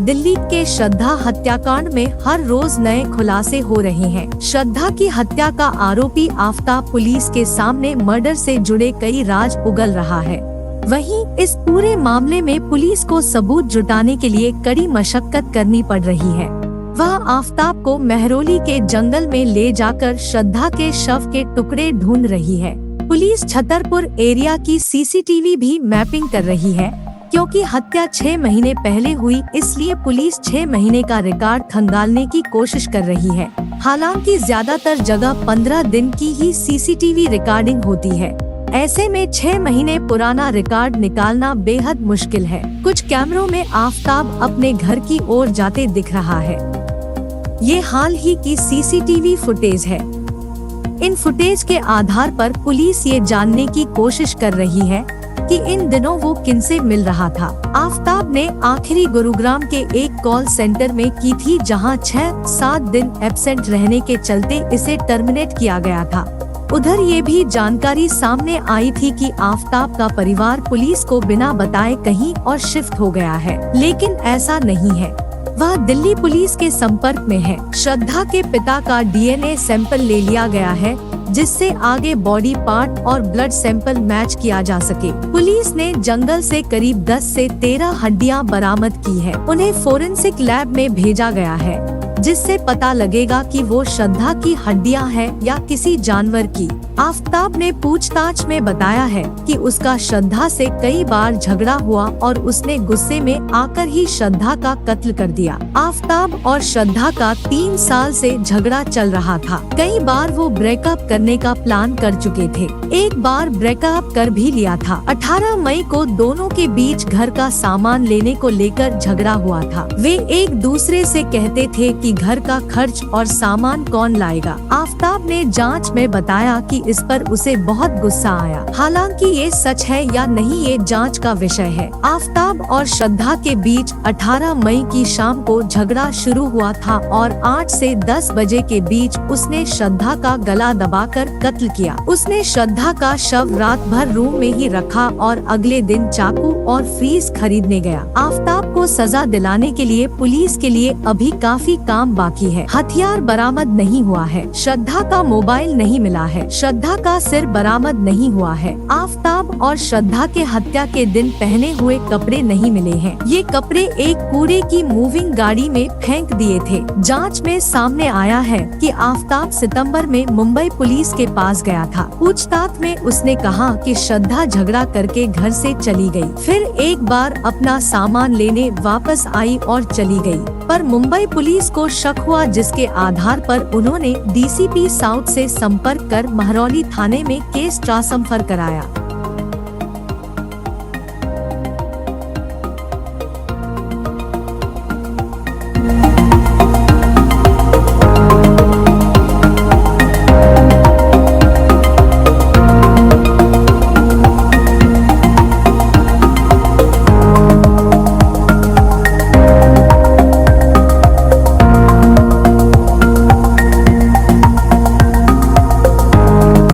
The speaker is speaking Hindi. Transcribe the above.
दिल्ली के श्रद्धा हत्याकांड में हर रोज नए खुलासे हो रहे हैं। श्रद्धा की हत्या का आरोपी आफताब पुलिस के सामने मर्डर से जुड़े कई राज उगल रहा है। वहीं इस पूरे मामले में पुलिस को सबूत जुटाने के लिए कड़ी मशक्कत करनी पड़ रही है। वह आफताब को महरौली के जंगल में ले जाकर श्रद्धा के शव के टुकड़े ढूंढ रही है। पुलिस छतरपुर एरिया की सीसीटीवी भी मैपिंग कर रही है, क्योंकि हत्या 6 महीने पहले हुई, इसलिए पुलिस 6 महीने का रिकॉर्ड खंगालने की कोशिश कर रही है। हालांकि ज्यादातर जगह 15 दिन की ही सीसीटीवी रिकॉर्डिंग होती है। ऐसे में 6 महीने पुराना रिकॉर्ड निकालना बेहद मुश्किल है। कुछ कैमरों में आफताब अपने घर की ओर जाते दिख रहा है। ये हाल ही की सीसीटीवी फुटेज है। इन फुटेज के आधार पर पुलिस ये जानने की कोशिश कर रही है कि इन दिनों वो किनसे मिल रहा था। आफताब ने आखिरी गुरुग्राम के एक कॉल सेंटर में की थी, जहां 6-7 दिन एब्सेंट रहने के चलते इसे टर्मिनेट किया गया था। उधर ये भी जानकारी सामने आई थी कि आफताब का परिवार पुलिस को बिना बताए कहीं और शिफ्ट हो गया है, लेकिन ऐसा नहीं है। वह दिल्ली पुलिस के संपर्क में है। श्रद्धा के पिता का डीएनए सैंपल ले लिया गया है, जिससे आगे बॉडी पार्ट और ब्लड सैंपल मैच किया जा सके। पुलिस ने जंगल से करीब 10 से 13 हड्डियां बरामद की है। उन्हें फोरेंसिक लैब में भेजा गया है, जिससे पता लगेगा कि वो श्रद्धा की हड्डियां हैं या किसी जानवर की। आफताब ने पूछताछ में बताया है कि उसका श्रद्धा से कई बार झगड़ा हुआ और उसने गुस्से में आकर ही श्रद्धा का कत्ल कर दिया। आफताब और श्रद्धा का 3 साल से झगड़ा चल रहा था। कई बार वो ब्रेकअप करने का प्लान कर चुके थे। एक बार ब्रेकअप कर भी लिया था। 18 मई को दोनों के बीच घर का सामान लेने को लेकर झगड़ा हुआ था। वे एक दूसरे से कहते थे कि घर का खर्च और सामान कौन लाएगा। आफताब ने जांच में बताया कि इस पर उसे बहुत गुस्सा आया। हालांकि ये सच है या नहीं, ये जांच का विषय है। आफताब और श्रद्धा के बीच 18 मई की शाम को झगड़ा शुरू हुआ था और 8 से 10 बजे के बीच उसने श्रद्धा का गला दबाकर कत्ल किया। उसने श्रद्धा का शव रात भर रूम में ही रखा और अगले दिन चाकू और फ्रीज खरीदने गया। आफताब को सजा दिलाने के लिए पुलिस के लिए अभी काफी काम बाकी है। हथियार बरामद नहीं हुआ है। श्रद्धा का मोबाइल नहीं मिला है। श्रद्धा का सिर बरामद नहीं हुआ है। आफताब और श्रद्धा के हत्या के दिन पहने हुए कपड़े नहीं मिले हैं। ये कपड़े एक कूड़े की मूविंग गाड़ी में फेंक दिए थे। जांच में सामने आया है कि आफताब सितंबर में मुंबई पुलिस के पास गया था। पूछताछ में उसने कहा कि श्रद्धा झगड़ा करके घर से चली गई, फिर एक बार अपना सामान लेने वापस आई और चली गई। पर मुंबई पुलिस को शक हुआ, जिसके आधार पर उन्होंने डीसीपी साउथ से संपर्क कर महरौली थाने में केस ट्रांसफर कराया।